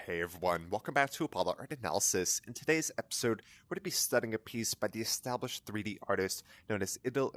Hey everyone, welcome back to Apollo Art Analysis. In today's episode, we're going to be studying a piece by the established 3D artist known as Idil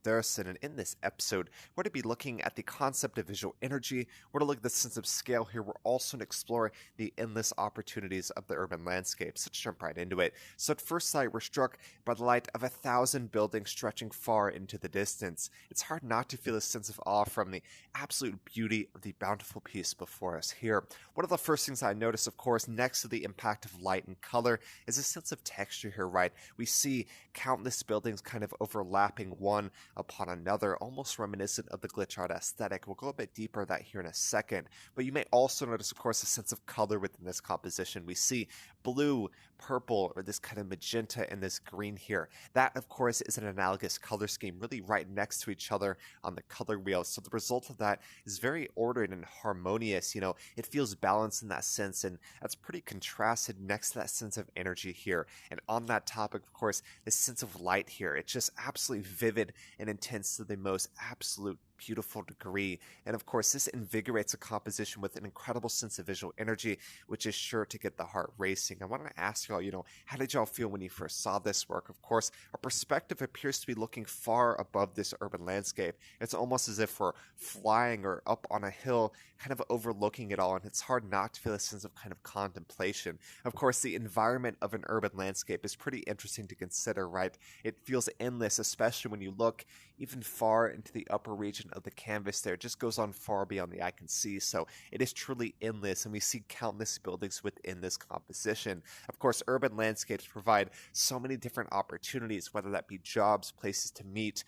Dersin, and in this episode, we're going to be looking at the concept of visual energy, we're going to look at the sense of scale here, we're also going to explore the endless opportunities of the urban landscape, so let's jump right into it. So at first sight, we're struck by the light of 1,000 buildings stretching far into the distance. It's hard not to feel a sense of awe from the absolute beauty of the bountiful piece before us here. One of the first things I notice, of course, next to the impact of light and color is a sense of texture here, right? We see countless buildings kind of overlapping one upon another, almost reminiscent of the glitch art aesthetic. We'll go a bit deeper into that here in a second. But you may also notice, of course, a sense of color within this composition. We see blue, purple, or this kind of magenta and this green here. That, of course, is an analogous color scheme, really right next to each other on the color wheel. So the result of that is very ordered and harmonious. You know, it feels balanced in that sense, and that's pretty contrasted next to that sense of energy here. And on that topic, of course, this sense of light here, it's just absolutely vivid and intense to the most absolute beautiful degree. And of course, this invigorates a composition with an incredible sense of visual energy, which is sure to get the heart racing. I want to ask y'all, how did y'all feel when you first saw this work? Of course, our perspective appears to be looking far above this urban landscape. It's almost as if we're flying or up on a hill, kind of overlooking it all, and it's hard not to feel a sense of kind of contemplation. Of course, the environment of an urban landscape is pretty interesting to consider, right? It feels endless, especially when you look even far into the upper region of the canvas there. It just goes on far beyond the eye can see, so it is truly endless, and we see countless buildings within this composition. Of course, urban landscapes provide so many different opportunities, whether that be jobs, places to meet,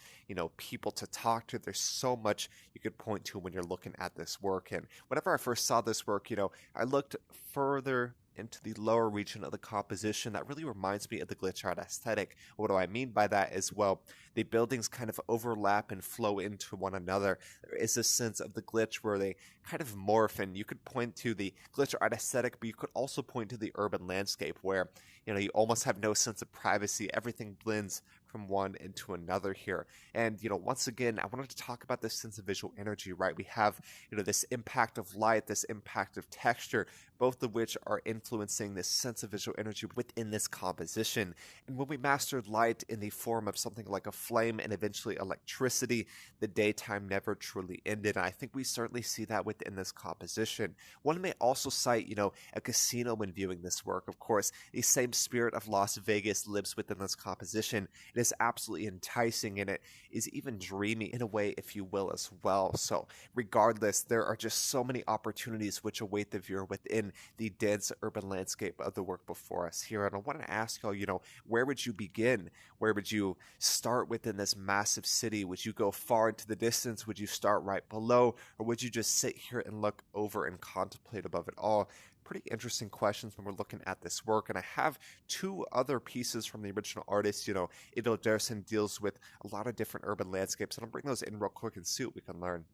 people to talk to. There's so much you could point to when you're looking at this work. And whenever I first saw this work, I looked further into the lower region of the composition. That really reminds me of the glitch art aesthetic. What do I mean by that is, well, the buildings kind of overlap and flow into one another. There is a sense of the glitch where they kind of morph, and you could point to the glitch art aesthetic, but you could also point to the urban landscape where, you almost have no sense of privacy. Everything blends from one into another here. And, once again, I wanted to talk about this sense of visual energy, right? We have, this impact of light, this impact of texture, both of which are influencing this sense of visual energy within this composition. And when we mastered light in the form of something like a flame and eventually electricity, the daytime never truly ended. And I think we certainly see that within this composition. One may also cite, a casino when viewing this work. Of course, the same spirit of Las Vegas lives within this composition. It is absolutely enticing, and it is even dreamy in a way, if you will, as well. So regardless, there are just so many opportunities which await the viewer within the dense urban landscape of the work before us here. And I want to ask y'all, where would you begin? Where would you start within this massive city? Would you go far into the distance? Would you start right below? Or would you just sit here and look over and contemplate above it all? Pretty interesting questions when we're looking at this work. And I have two other pieces from the original artist. Idil Dersin deals with a lot of different urban landscapes, and I'll bring those in real quick and see what we can learn.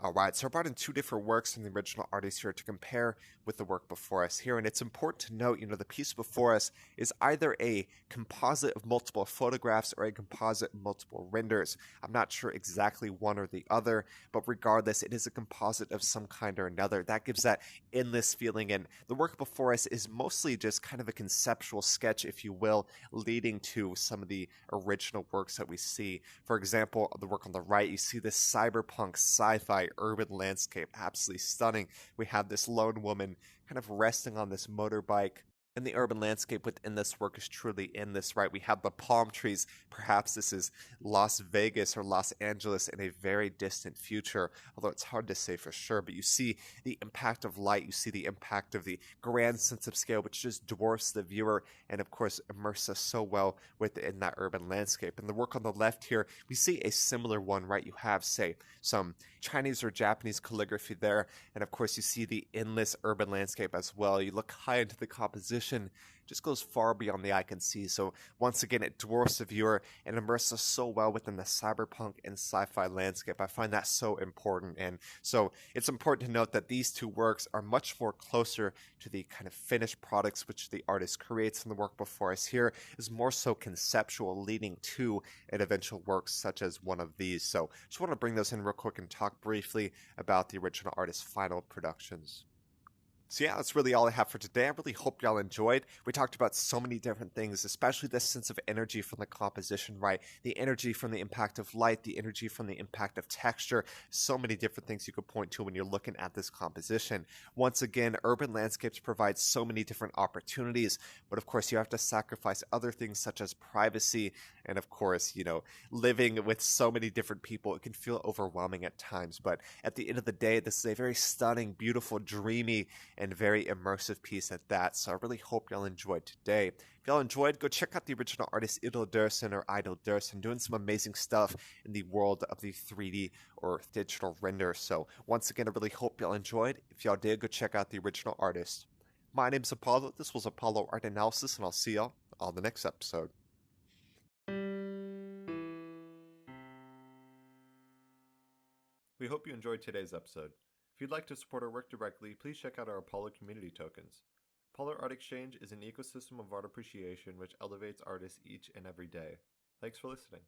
Alright, so I brought in two different works from the original artist here to compare with the work before us here, and it's important to note, the piece before us is either a composite of multiple photographs or a composite of multiple renders. I'm not sure exactly one or the other, but regardless, it is a composite of some kind or another. That gives that endless feeling, and the work before us is mostly just kind of a conceptual sketch, if you will, leading to some of the original works that we see. For example, the work on the right, you see this cyberpunk sci-fi urban landscape, absolutely stunning. We have this lone woman kind of resting on this motorbike, and the urban landscape within this work is truly endless, right? We have the palm trees. Perhaps this is Las Vegas or Los Angeles in a very distant future, although it's hard to say for sure. But you see the impact of light, you see the impact of the grand sense of scale, which just dwarfs the viewer and, of course, immerses us so well within that urban landscape. And the work on the left here, we see a similar one, right? You have, say, some Chinese or Japanese calligraphy there, and of course you see the endless urban landscape as well. You look high into the composition, just goes far beyond the eye can see. So once again, it dwarfs the viewer and immerses us so well within the cyberpunk and sci-fi landscape. I find that so important. And so it's important to note that these two works are much more closer to the kind of finished products which the artist creates, and the work before us here is more so conceptual, leading to an eventual work such as one of these. So just want to bring those in real quick and talk briefly about the original artist's final productions. So yeah, that's really all I have for today. I really hope y'all enjoyed. We talked about so many different things, especially this sense of energy from the composition, right? The energy from the impact of light, the energy from the impact of texture. So many different things you could point to when you're looking at this composition. Once again, urban landscapes provide so many different opportunities, but of course you have to sacrifice other things such as privacy and of course, living with so many different people. It can feel overwhelming at times, but at the end of the day, this is a very stunning, beautiful, dreamy, and very immersive piece at that. So I really hope y'all enjoyed today. If y'all enjoyed, go check out the original artist Idil Dursun or Idol Dursun doing some amazing stuff in the world of the 3D or digital render. So once again, I really hope y'all enjoyed. If y'all did, go check out the original artist. My name's Apollo. This was Apollo Art Analysis, and I'll see y'all on the next episode. We hope you enjoyed today's episode. If you'd like to support our work directly, please check out our Apollo community tokens. Apollo Art Exchange is an ecosystem of art appreciation which elevates artists each and every day. Thanks for listening.